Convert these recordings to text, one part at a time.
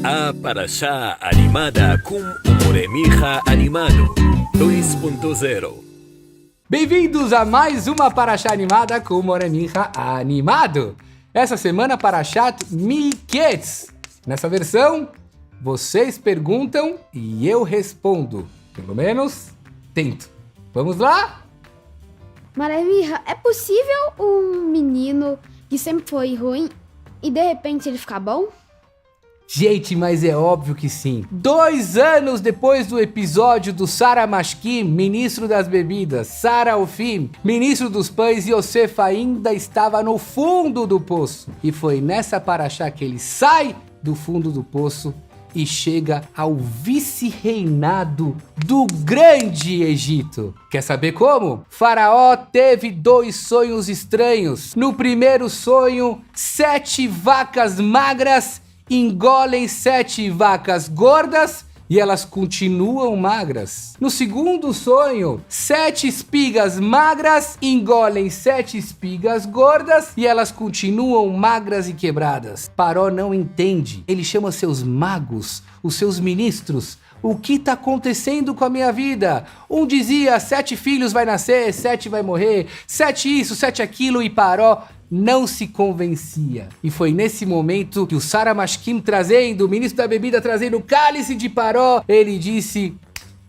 A Parashá animada com o Moremicha animado 2.0. Bem-vindos a mais uma Parashá animada com o Moremicha animado. Essa semana Parashat Miketz. Nessa versão, vocês perguntam e eu respondo. Pelo menos, tento. Vamos lá? Moremicha, é possível um menino que sempre foi ruim e de repente ele ficar bom? Gente, mas é óbvio que sim. 2 anos depois do episódio do Sara Mashkim, ministro das bebidas, Sara Ofim, ministro dos pães, Yosef ainda estava no fundo do poço. E foi nessa paraxá que ele sai do fundo do poço e chega ao vice-reinado do grande Egito. Quer saber como? Faraó teve 2 sonhos estranhos. No primeiro sonho, 7 vacas magras engolem 7 vacas gordas e elas continuam magras. No segundo sonho, 7 espigas magras engolem 7 espigas gordas e elas continuam magras e quebradas. Paró não entende. Ele chama seus magos, os seus ministros. O que está acontecendo com a minha vida? Um dizia 7 filhos vai nascer, 7 vai morrer, 7 isso, 7 aquilo, e Paró não se convencia. E foi nesse momento que o Sara Mashkim trazendo, o ministro da bebida trazendo o cálice de Paró, ele disse: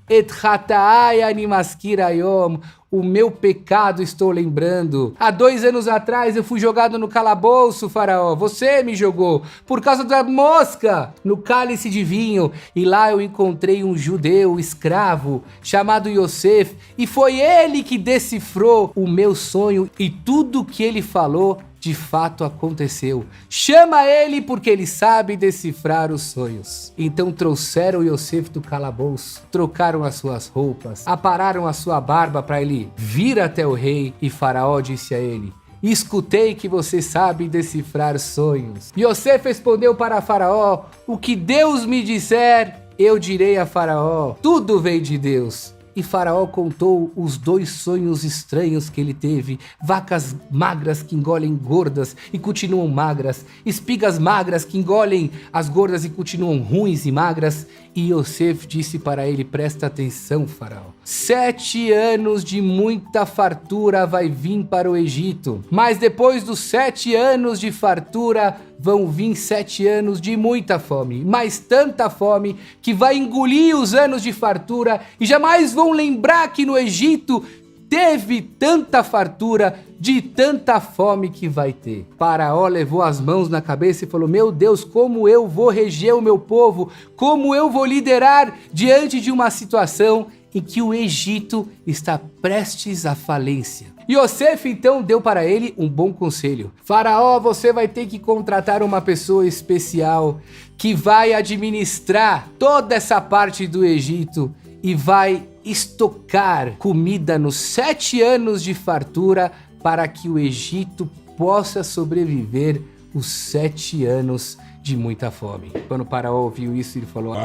Et hata'ai ani maskir hayom, o meu pecado estou lembrando. Há 2 anos atrás eu fui jogado no calabouço, faraó. Você me jogou por causa da mosca no cálice de vinho. E lá eu encontrei um judeu escravo chamado Yosef. E foi ele que decifrou o meu sonho. E tudo que ele falou de fato aconteceu. Chama ele porque ele sabe decifrar os sonhos. Então trouxeram Yosef do calabouço, trocaram as suas roupas, apararam a sua barba para ele vir até o rei. E Faraó disse a ele: escutei que você sabe decifrar sonhos. Yosef respondeu para Faraó: o que Deus me disser, eu direi a Faraó. Tudo vem de Deus. E Faraó contou os 2 sonhos estranhos que ele teve. Vacas magras que engolem gordas e continuam magras. Espigas magras que engolem as gordas e continuam ruins e magras. E Yosef disse para ele: presta atenção, Faraó. 7 anos de muita fartura vai vir para o Egito. Mas depois dos 7 anos de fartura, vão vir 7 anos de muita fome. Mas tanta fome que vai engolir os anos de fartura e jamais vão lembrar que no Egito teve tanta fartura, de tanta fome que vai ter. Faraó levou as mãos na cabeça e falou: meu Deus, como eu vou reger o meu povo? Como eu vou liderar diante de uma situação em que o Egito está prestes à falência? Yosef então deu para ele um bom conselho. Faraó, você vai ter que contratar uma pessoa especial que vai administrar toda essa parte do Egito e vai estocar comida nos 7 anos de fartura para que o Egito possa sobreviver os 7 anos de muita fome. Quando o Faraó ouviu isso, ele falou: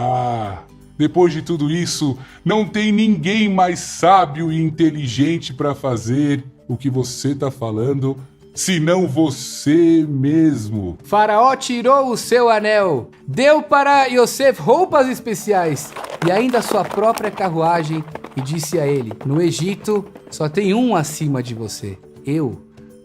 depois de tudo isso, não tem ninguém mais sábio e inteligente para fazer o que você tá falando, senão você mesmo. Faraó tirou o seu anel, deu para Yosef roupas especiais e ainda sua própria carruagem e disse a ele: no Egito só tem um acima de você, eu,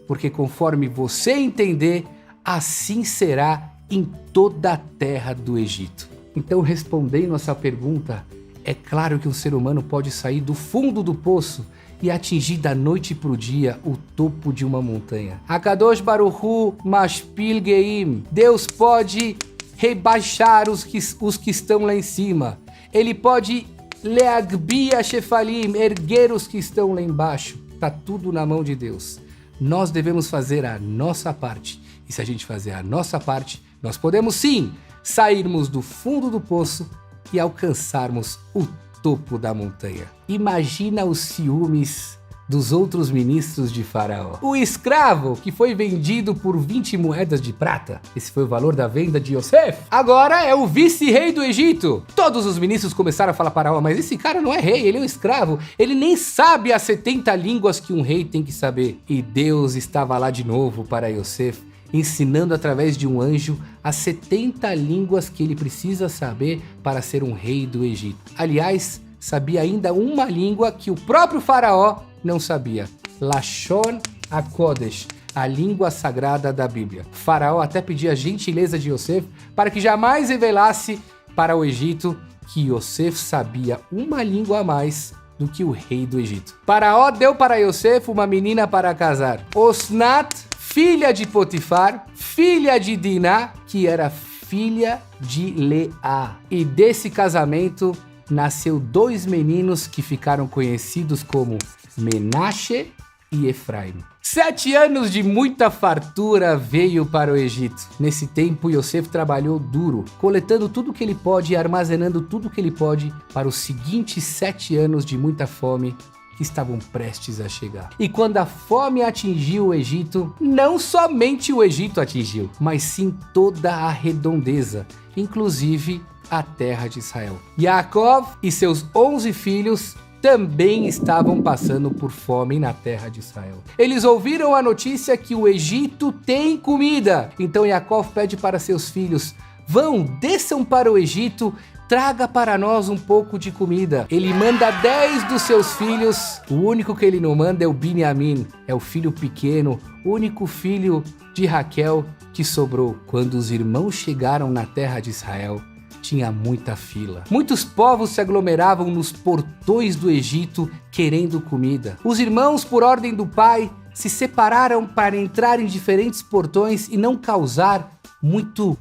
porque conforme você entender, assim será em toda a terra do Egito. Então, respondendo essa pergunta, é claro que um ser humano pode sair do fundo do poço e atingir da noite para o dia o topo de uma montanha. Akadosh Baruch Hu Mashpil Geim. Deus pode rebaixar os que estão lá em cima. Ele pode Leagbia Shefalim, erguer os que estão lá embaixo. Tá tudo na mão de Deus. Nós devemos fazer a nossa parte. E se a gente fazer a nossa parte, nós podemos sim sairmos do fundo do poço e alcançarmos o topo da montanha. Imagina os ciúmes dos outros ministros de Faraó. O escravo que foi vendido por 20 moedas de prata, esse foi o valor da venda de Yosef, agora é o vice-rei do Egito. Todos os ministros começaram a falar para Faraó: mas esse cara não é rei, ele é um escravo, ele nem sabe as 70 línguas que um rei tem que saber. E Deus estava lá de novo para Yosef ensinando através de um anjo as 70 línguas que ele precisa saber para ser um rei do Egito. Aliás, sabia ainda uma língua que o próprio faraó não sabia: Lashon HaKodesh, a língua sagrada da Bíblia. O faraó até pedia a gentileza de Yosef para que jamais revelasse para o Egito que Yosef sabia uma língua a mais do que o rei do Egito. Faraó deu para Yosef uma menina para casar, Osnat, filha de Potifar, filha de Diná, que era filha de Leá. E desse casamento nasceu 2 meninos que ficaram conhecidos como Menashe e Efraim. 7 anos de muita fartura veio para o Egito. Nesse tempo, Yosef trabalhou duro, coletando tudo que ele pode e armazenando tudo que ele pode para os seguintes 7 anos de muita fome que estavam prestes a chegar. E quando a fome atingiu o Egito, não somente o Egito atingiu, mas sim toda a redondeza, inclusive a terra de Israel. Yaakov e seus 11 filhos também estavam passando por fome na terra de Israel. Eles ouviram a notícia que o Egito tem comida. Então Yaakov pede para seus filhos: vão, desçam para o Egito, traga para nós um pouco de comida. Ele manda 10 dos seus filhos. O único que ele não manda é o Binyamin, é o filho pequeno, único filho de Raquel que sobrou. Quando os irmãos chegaram na terra de Israel, tinha muita fila. Muitos povos se aglomeravam nos portões do Egito querendo comida. Os irmãos, por ordem do pai, se separaram para entrar em diferentes portões e não causar muito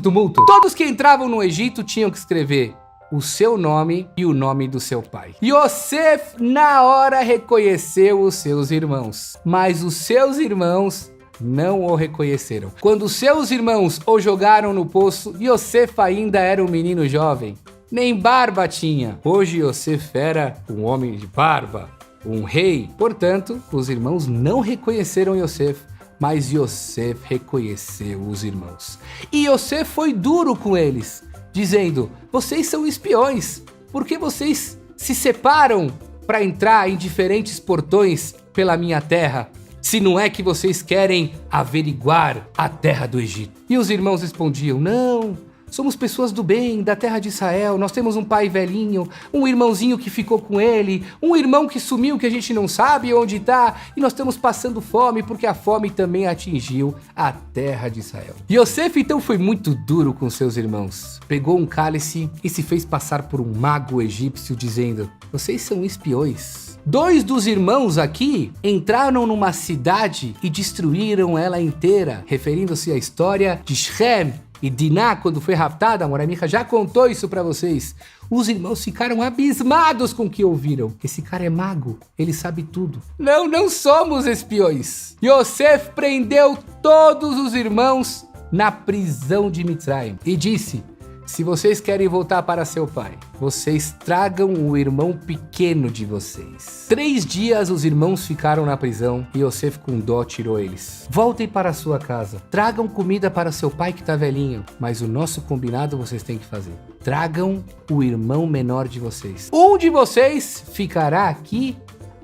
tumulto. Todos que entravam no Egito tinham que escrever o seu nome e o nome do seu pai. Yosef na hora reconheceu os seus irmãos, mas os seus irmãos não o reconheceram. Quando seus irmãos o jogaram no poço, Yosef ainda era um menino jovem, nem barba tinha. Hoje Yosef era um homem de barba, um rei. Portanto, os irmãos não reconheceram Yosef, mas Yosef reconheceu os irmãos. E Yosef foi duro com eles, dizendo: vocês são espiões, por que vocês se separam para entrar em diferentes portões pela minha terra, se não é que vocês querem averiguar a terra do Egito? E os irmãos respondiam: não, somos pessoas do bem, da terra de Israel, nós temos um pai velhinho, um irmãozinho que ficou com ele, um irmão que sumiu que a gente não sabe onde está, e nós estamos passando fome porque a fome também atingiu a terra de Israel. Yosef então foi muito duro com seus irmãos, pegou um cálice e se fez passar por um mago egípcio dizendo: vocês são espiões. 2 dos irmãos aqui entraram numa cidade e destruíram ela inteira, referindo-se à história de Shem e Diná quando foi raptada. A Moreh Micha já contou isso pra vocês. Os irmãos ficaram abismados com o que ouviram. Esse cara é mago, ele sabe tudo. Não, não somos espiões. Yosef prendeu todos os irmãos na prisão de Mitzrayim e disse: se vocês querem voltar para seu pai, vocês tragam o irmão pequeno de vocês. 3 dias os irmãos ficaram na prisão e Yosef com dó tirou eles. Voltem para sua casa, tragam comida para seu pai que está velhinho, mas o nosso combinado vocês têm que fazer. Tragam o irmão menor de vocês. Um de vocês ficará aqui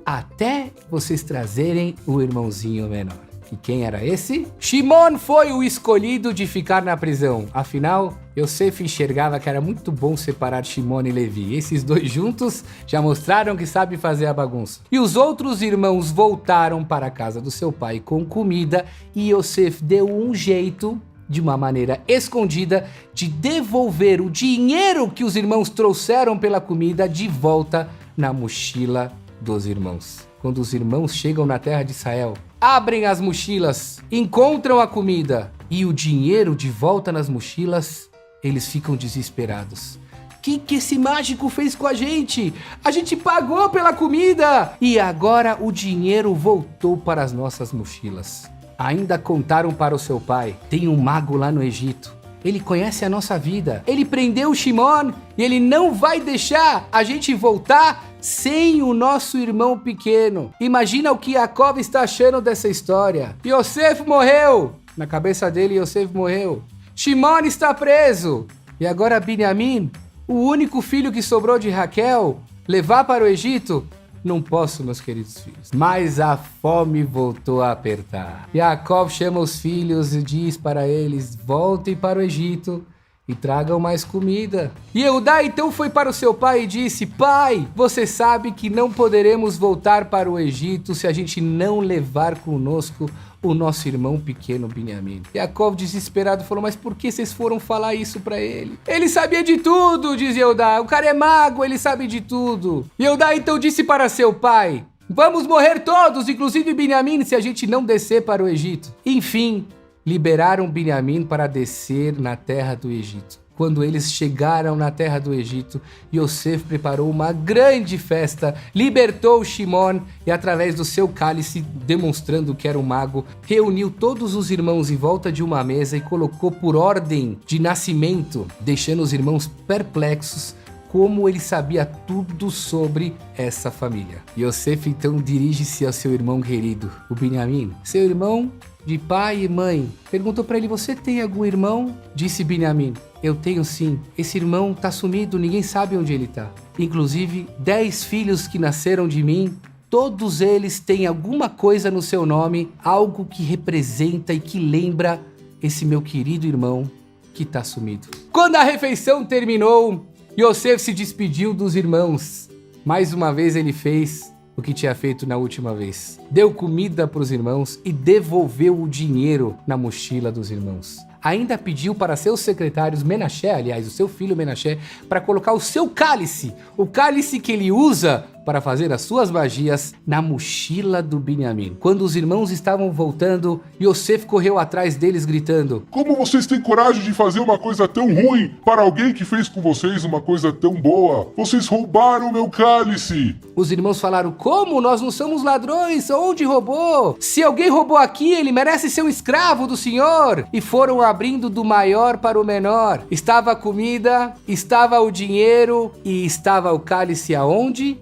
até vocês trazerem o irmãozinho menor. E quem era esse? Shimon foi o escolhido de ficar na prisão. Afinal, Yosef enxergava que era muito bom separar Shimon e Levi. Esses 2 juntos já mostraram que sabem fazer a bagunça. E os outros irmãos voltaram para a casa do seu pai com comida e Yosef deu um jeito, de uma maneira escondida, de devolver o dinheiro que os irmãos trouxeram pela comida de volta na mochila dos irmãos. Quando os irmãos chegam na terra de Israel, abrem as mochilas, encontram a comida e o dinheiro de volta nas mochilas, eles ficam desesperados. O que esse mágico fez com a gente? A gente pagou pela comida e agora o dinheiro voltou para as nossas mochilas. Ainda contaram para o seu pai: tem um mago lá no Egito. Ele conhece a nossa vida. Ele prendeu o Shimon e ele não vai deixar a gente voltar sem o nosso irmão pequeno. Imagina o que Yaakov está achando dessa história. Yosef morreu. Na cabeça dele, Yosef morreu. Shimon está preso. E agora Binyamin, o único filho que sobrou de Raquel, levar para o Egito? Não posso, meus queridos filhos. Mas a fome voltou a apertar. Jacob chama os filhos e diz para eles: voltem para o Egito e tragam mais comida. E Eudá então foi para o seu pai e disse: pai, você sabe que não poderemos voltar para o Egito se a gente não levar conosco o nosso irmão pequeno Benjamim. Jacob, desesperado, falou: mas por que vocês foram falar isso para ele? Ele sabia de tudo, diz Eudá. O cara é mago, ele sabe de tudo. E Eudá então disse para seu pai: vamos morrer todos, inclusive Benjamim, se a gente não descer para o Egito. Enfim, liberaram Benjamim para descer na terra do Egito. Quando eles chegaram na terra do Egito, Yosef preparou uma grande festa, libertou Shimon e, através do seu cálice, demonstrando que era um mago, reuniu todos os irmãos em volta de uma mesa e colocou por ordem de nascimento, deixando os irmãos perplexos como ele sabia tudo sobre essa família. Yosef então dirige-se ao seu irmão querido, o Benjamim, seu irmão de pai e mãe. Perguntou para ele: você tem algum irmão? Disse Benjamim: eu tenho sim. Esse irmão tá sumido, ninguém sabe onde ele tá. Inclusive, 10 filhos que nasceram de mim, todos eles têm alguma coisa no seu nome, algo que representa e que lembra esse meu querido irmão que tá sumido. Quando a refeição terminou, Yosef se despediu dos irmãos. Mais uma vez ele fez o que tinha feito na última vez. Deu comida para os irmãos e devolveu o dinheiro na mochila dos irmãos. Ainda pediu para seus secretários, Menaché, aliás, o seu filho Menaché, para colocar o seu cálice, o cálice que ele usa para fazer as suas magias, na mochila do Benjamim. Quando os irmãos estavam voltando, Yosef correu atrás deles gritando: como vocês têm coragem de fazer uma coisa tão ruim para alguém que fez com vocês uma coisa tão boa? Vocês roubaram meu cálice! Os irmãos falaram: como? Nós não somos ladrões, onde roubou? Se alguém roubou aqui, ele merece ser um escravo do senhor. E foram abrindo do maior para o menor. Estava a comida, estava o dinheiro e estava o cálice aonde?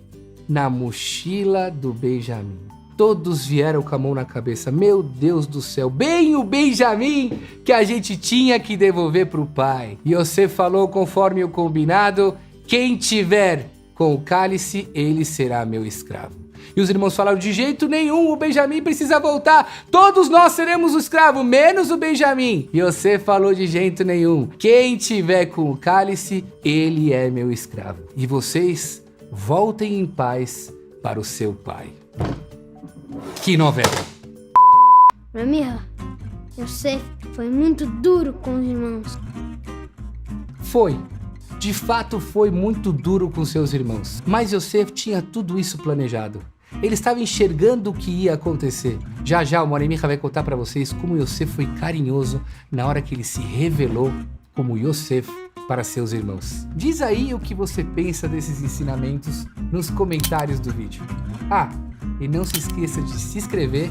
Na mochila do Benjamim. Todos vieram com a mão na cabeça. Meu Deus do céu, bem o Benjamim que a gente tinha que devolver para o pai. E você falou conforme o combinado: quem tiver com o cálice, ele será meu escravo. E os irmãos falaram: de jeito nenhum, o Benjamim precisa voltar. Todos nós seremos o escravo, menos o Benjamim. E você falou: de jeito nenhum. Quem tiver com o cálice, ele é meu escravo. E vocês voltem em paz para o seu pai. Que novela! Ramira, Yosef foi muito duro com os irmãos. Foi. De fato, foi muito duro com seus irmãos. Mas Yosef tinha tudo isso planejado. Ele estava enxergando o que ia acontecer. Já já o Moremicha vai contar para vocês como Yosef foi carinhoso na hora que ele se revelou como Yosef para seus irmãos. Diz aí o que você pensa desses ensinamentos nos comentários do vídeo. Ah, e não se esqueça de se inscrever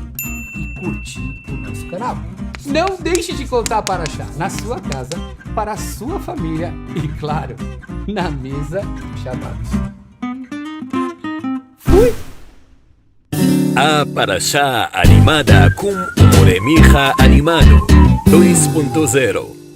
e curtir o nosso canal. Não deixe de contar para Shá na sua casa, para a sua família e, claro, na mesa Shabbat. Fui! A Parashá animada com o Moremicha animado 2.0.